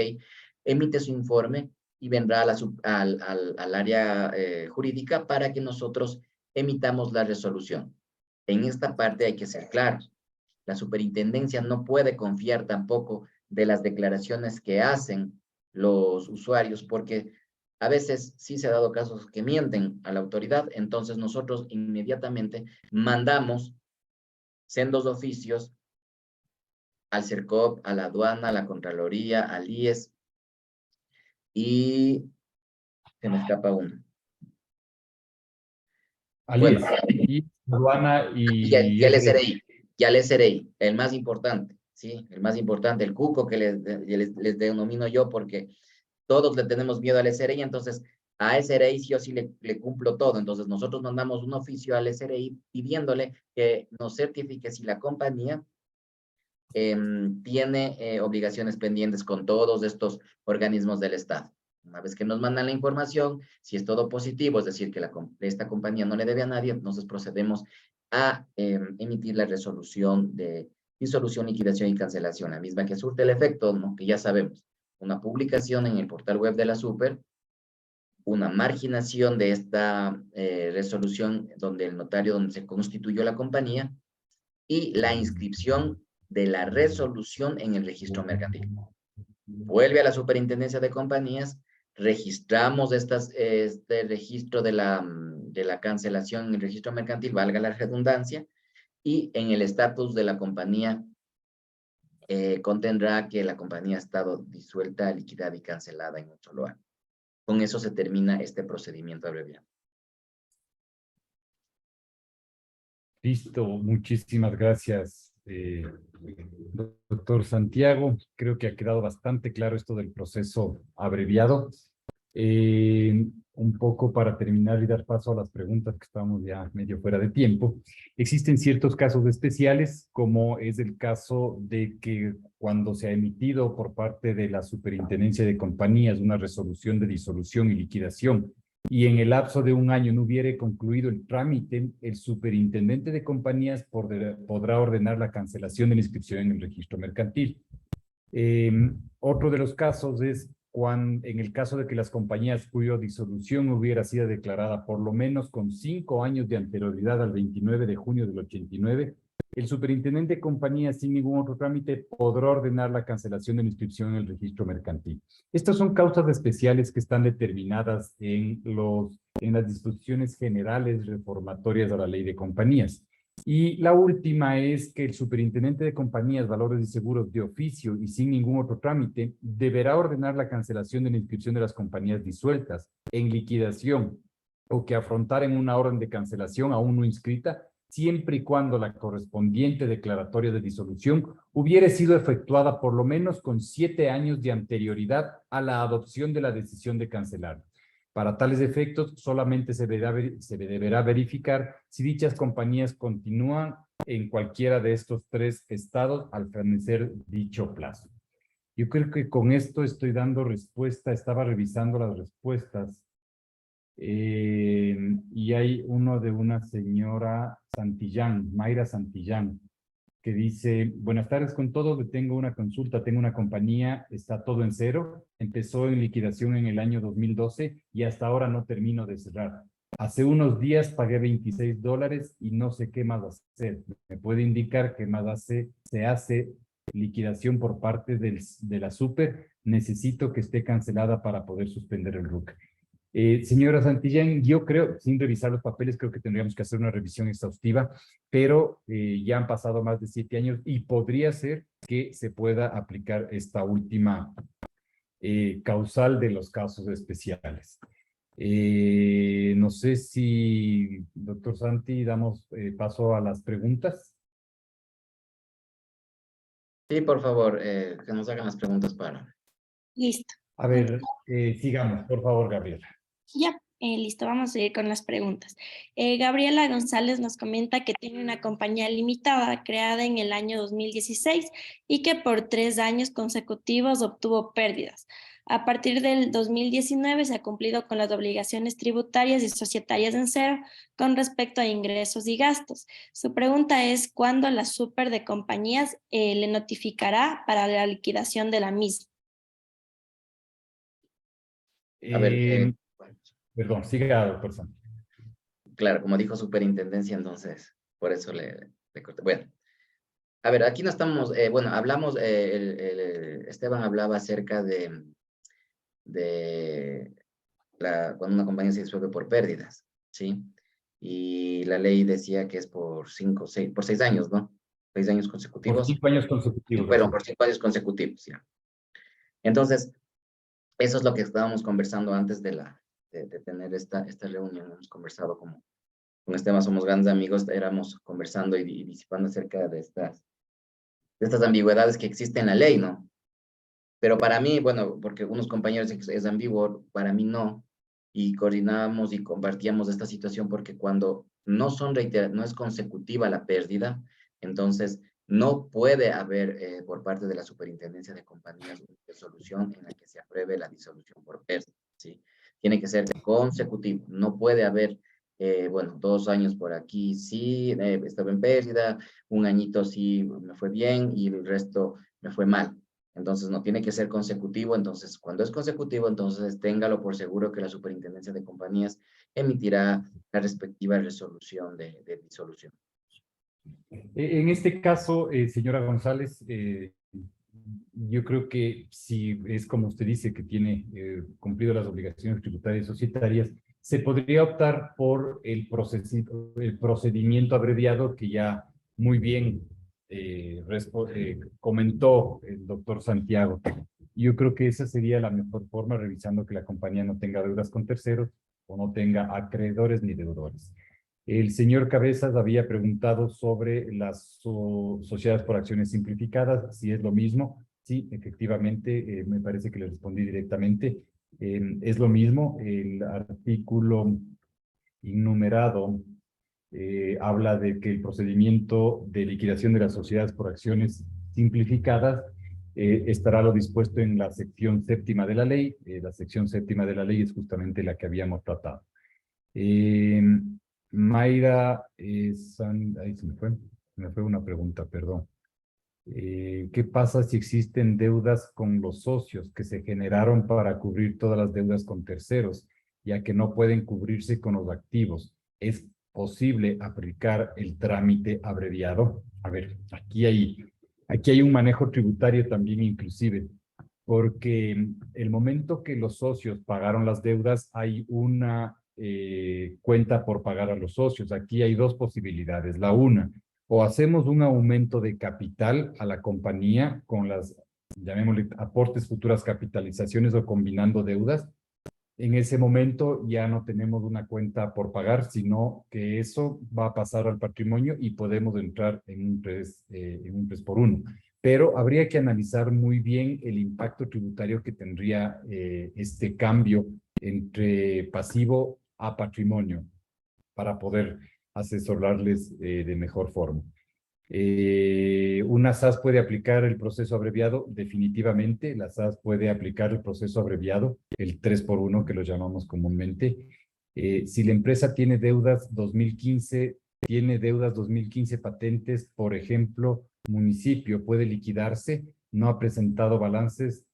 emite su informe y vendrá a al área jurídica para que nosotros emitamos la resolución. En esta parte hay que ser claros. La superintendencia no puede confiar tampoco de las declaraciones que hacen los usuarios porque a veces sí se ha dado casos que mienten a la autoridad, entonces nosotros inmediatamente mandamos sendos oficios al CERCOP, a la aduana, a la Contraloría, al IES, y se me escapa uno. Bueno, IES, y aduana y y al SRI. SRI, y al SRI, el más importante, ¿sí? El más importante, el cuco que les denomino yo, porque todos le tenemos miedo al SRI, entonces a SRI sí o sí le cumplo todo. Entonces nosotros mandamos un oficio al SRI pidiéndole que nos certifique si la compañía tiene obligaciones pendientes con todos estos organismos del Estado. Una vez que nos mandan la información, si es todo positivo, es decir, que esta compañía no le debe a nadie, entonces procedemos a emitir la resolución de disolución, liquidación y cancelación, la misma que surte el efecto, ¿no? Que ya sabemos, una publicación en el portal web de la Super, una marginación de esta resolución donde el notario donde se constituyó la compañía y la inscripción de la resolución en el registro mercantil. Vuelve a la superintendencia de compañías, registramos este registro de la cancelación en el registro mercantil, valga la redundancia, y en el estatus de la compañía contendrá que la compañía ha estado disuelta, liquidada y cancelada en un solo año. Con eso se termina este procedimiento abreviado. Listo, muchísimas gracias, doctor Santiago. Creo que ha quedado bastante claro esto del proceso abreviado. Un poco para terminar y dar paso a las preguntas, que estamos ya medio fuera de tiempo. Existen ciertos casos especiales, como es el caso de que cuando se ha emitido por parte de la Superintendencia de Compañías una resolución de disolución y liquidación y en el lapso de un año no hubiere concluido el trámite, el superintendente de compañías podrá ordenar la cancelación de la inscripción en el registro mercantil. Otro de los casos es en el caso de que las compañías cuya disolución hubiera sido declarada por lo menos con 5 años de anterioridad al 29 de junio del 89, el superintendente de compañías sin ningún otro trámite podrá ordenar la cancelación de la inscripción en el registro mercantil. Estas son causas especiales que están determinadas en las disposiciones generales reformatorias a la ley de compañías. Y la última es que el superintendente de compañías, valores y seguros de oficio y sin ningún otro trámite deberá ordenar la cancelación de la inscripción de las compañías disueltas en liquidación o que afrontaren una orden de cancelación aún no inscrita, siempre y cuando la correspondiente declaratoria de disolución hubiere sido efectuada por lo menos con 7 años de anterioridad a la adopción de la decisión de cancelar. Para tales efectos, solamente se deberá verificar si dichas compañías continúan en cualquiera de estos 3 estados al fenecer dicho plazo. Yo creo que con esto estoy dando respuesta, estaba revisando las respuestas, y hay uno de una señora Santillán, Mayra Santillán, que dice: buenas tardes con todos, le tengo una consulta, tengo una compañía, está todo en cero, empezó en liquidación en el año 2012 y hasta ahora no termino de cerrar. Hace unos días pagué $26 y no sé qué más hacer. ¿Me puede indicar qué más se hace liquidación por parte de la Super? Necesito que esté cancelada para poder suspender el RUC. Señora Santillán, yo creo, sin revisar los papeles, creo que tendríamos que hacer una revisión exhaustiva, pero ya han pasado más de 7 años y podría ser que se pueda aplicar esta última causal de los casos especiales. No sé si, doctor Santi, damos paso a las preguntas. Sí, por favor, que nos hagan las preguntas para... Listo. A ver, sigamos, por favor, Gabriela. Ya, listo, vamos a ir con las preguntas. Gabriela González nos comenta que tiene una compañía limitada creada en el año 2016 y que por 3 años consecutivos obtuvo pérdidas. A partir del 2019 se ha cumplido con las obligaciones tributarias y societarias en cero con respecto a ingresos y gastos. Su pregunta es: ¿cuándo la Super de compañías le notificará para la liquidación de la misma? A ver, Perdón, siga, doctor Santi. claro, como dijo superintendencia, entonces, por eso le corté. Bueno, a ver, aquí no estamos, bueno, hablamos, Esteban hablaba acerca de cuando una compañía se disuelve por pérdidas, ¿sí? Y la ley decía que es por 6 años, ¿no? 6 años Por consecutivos. 5 años consecutivos. Bueno, por 5 años consecutivos, ya. Entonces, eso es lo que estábamos conversando antes de tener esta reunión. Hemos conversado con Esteban, somos grandes amigos, éramos conversando y disipando acerca de estas ambigüedades que existen en la ley, ¿no? Pero para mí, bueno, porque unos compañeros es ambiguo, para mí no, y coordinábamos y compartíamos esta situación porque cuando no son no es consecutiva la pérdida, entonces no puede haber por parte de la Superintendencia de Compañías una resolución en la que se apruebe la disolución por pérdida, ¿sí? Tiene que ser consecutivo, no puede haber, bueno, 2 años por aquí sí, estaba en pérdida, un añito sí me fue bien y el resto me fue mal. Entonces, no tiene que ser consecutivo. Entonces, cuando es consecutivo, entonces téngalo por seguro que la Superintendencia de Compañías emitirá la respectiva resolución de disolución. En este caso, señora González, yo creo que si es como usted dice que tiene cumplido las obligaciones tributarias societarias, se podría optar por el procedimiento abreviado que ya muy bien comentó el doctor Santiago. Yo creo que esa sería la mejor forma, revisando que la compañía no tenga deudas con terceros o no tenga acreedores ni deudores. El señor Cabezas había preguntado sobre las sociedades por acciones simplificadas, si es lo mismo. Sí, efectivamente, me parece que le respondí directamente. Es lo mismo, el artículo innumerado habla de que el procedimiento de liquidación de las sociedades por acciones simplificadas estará lo dispuesto en la sección séptima de la ley. La sección séptima de la ley es justamente la que habíamos tratado. Mayra, ahí se me fue una pregunta, perdón. ¿Qué pasa si existen deudas con los socios que se generaron para cubrir todas las deudas con terceros, ya que no pueden cubrirse con los activos? ¿Es posible aplicar el trámite abreviado? A ver, aquí hay un manejo tributario también inclusive, porque el momento que los socios pagaron las deudas, hay una cuenta por pagar a los socios. Aquí hay dos posibilidades. La una, o hacemos un aumento de capital a la compañía con las, llamémosle, aportes, futuras capitalizaciones o combinando deudas. En ese momento ya no tenemos una cuenta por pagar, sino que eso va a pasar al patrimonio y podemos entrar en un 3 por 1. Pero habría que analizar muy bien el impacto tributario que tendría este cambio entre pasivo a patrimonio para poder asesorarles de mejor forma. ¿Una SAS puede aplicar el proceso abreviado? Definitivamente, la SAS puede aplicar el proceso abreviado, el 3 por 1 que lo llamamos comúnmente. Si la empresa tiene deudas 2015, patentes, por ejemplo, municipio puede liquidarse, no ha presentado balances,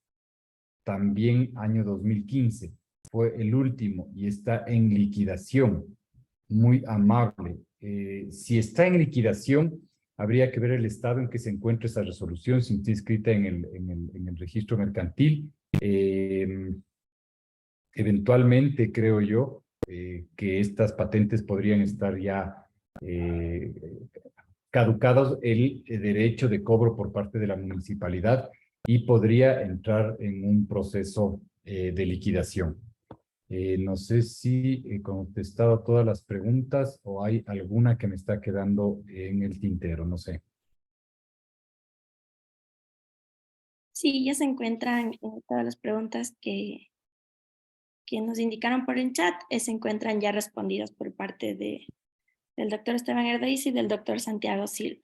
también año 2015, fue el último y está en liquidación. Muy amable. Si está en liquidación, habría que ver el estado en que se encuentra esa resolución, si está inscrita en el registro mercantil. Eventualmente, creo yo, que estas patentes podrían estar ya caducados el derecho de cobro por parte de la municipalidad y podría entrar en un proceso de liquidación. No sé si he contestado todas las preguntas o hay alguna que me está quedando en el tintero, no sé. Sí, ya se encuentran todas las preguntas que nos indicaron por el chat, se encuentran ya respondidas por parte del doctor Esteban Erdeiz y del doctor Santiago Silva.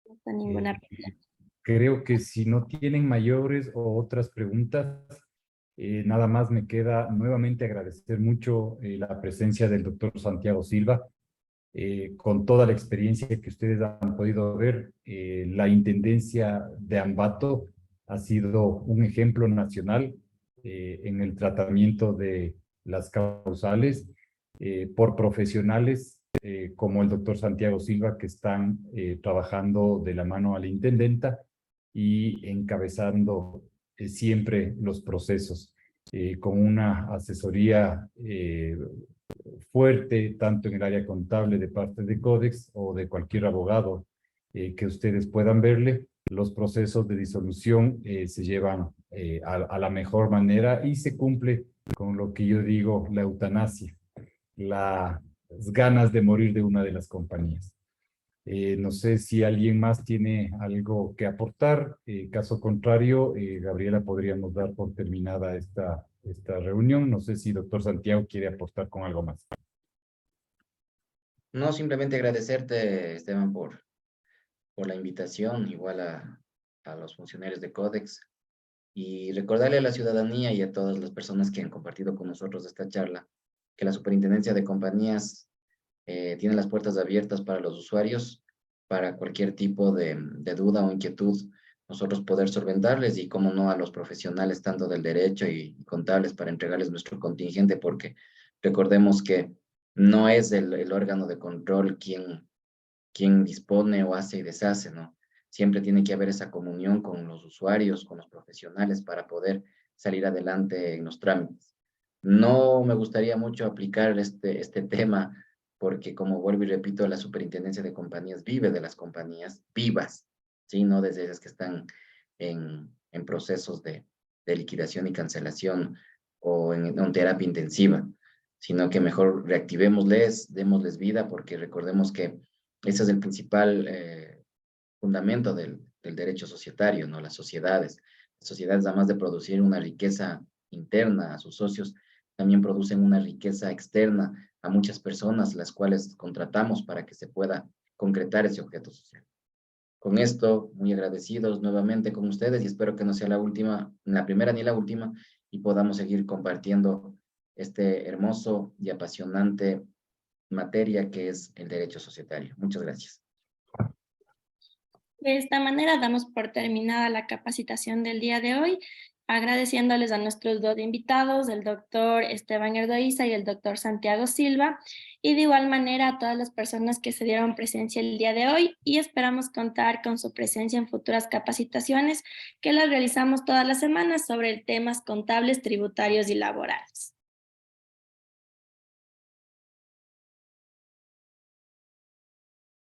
No está ninguna pregunta. Creo que si no tienen mayores o otras preguntas, nada más me queda nuevamente agradecer mucho la presencia del doctor Santiago Silva. Con toda la experiencia que ustedes han podido ver, la Intendencia de Ambato ha sido un ejemplo nacional en el tratamiento de las causales por profesionales como el doctor Santiago Silva, que están trabajando de la mano a la intendenta y encabezando siempre los procesos con una asesoría fuerte, tanto en el área contable de parte de Codex o de cualquier abogado que ustedes puedan verle. Los procesos de disolución se llevan a la mejor manera y se cumple con lo que yo digo, la eutanasia, las ganas de morir de una de las compañías. No sé si alguien más tiene algo que aportar. Caso contrario, Gabriela, podríamos dar por terminada esta reunión. No sé si doctor Santiago quiere aportar con algo más. No, simplemente agradecerte, Esteban, por la invitación, igual a los funcionarios de Codex, y recordarle a la ciudadanía y a todas las personas que han compartido con nosotros esta charla, que la Superintendencia de Compañías tiene las puertas abiertas para los usuarios, para cualquier tipo de duda o inquietud, nosotros poder solventarles y, como no, a los profesionales tanto del derecho y contables para entregarles nuestro contingente, porque recordemos que no es el órgano de control quien dispone o hace y deshace, ¿no? Siempre tiene que haber esa comunión con los usuarios, con los profesionales para poder salir adelante en los trámites. No me gustaría mucho aplicar este tema porque, como vuelvo y repito, la Superintendencia de Compañías vive de las compañías vivas, ¿sí? No desde esas que están en procesos de liquidación y cancelación o en terapia intensiva, sino que mejor reactivémosles, démosles vida, porque recordemos que ese es el principal fundamento del derecho societario, ¿no? Las sociedades. Las sociedades, además de producir una riqueza interna a sus socios, también producen una riqueza externa a muchas personas, las cuales contratamos para que se pueda concretar ese objeto social. Con esto, muy agradecidos nuevamente con ustedes y espero que no sea la última, ni la primera ni la última, y podamos seguir compartiendo este hermoso y apasionante materia que es el derecho societario. Muchas gracias. De esta manera damos por terminada la capacitación del día de hoy, agradeciéndoles a nuestros dos invitados, el doctor Esteban Erdoiza y el doctor Santiago Silva, y de igual manera a todas las personas que se dieron presencia el día de hoy, y esperamos contar con su presencia en futuras capacitaciones que las realizamos todas las semanas sobre temas contables, tributarios y laborales.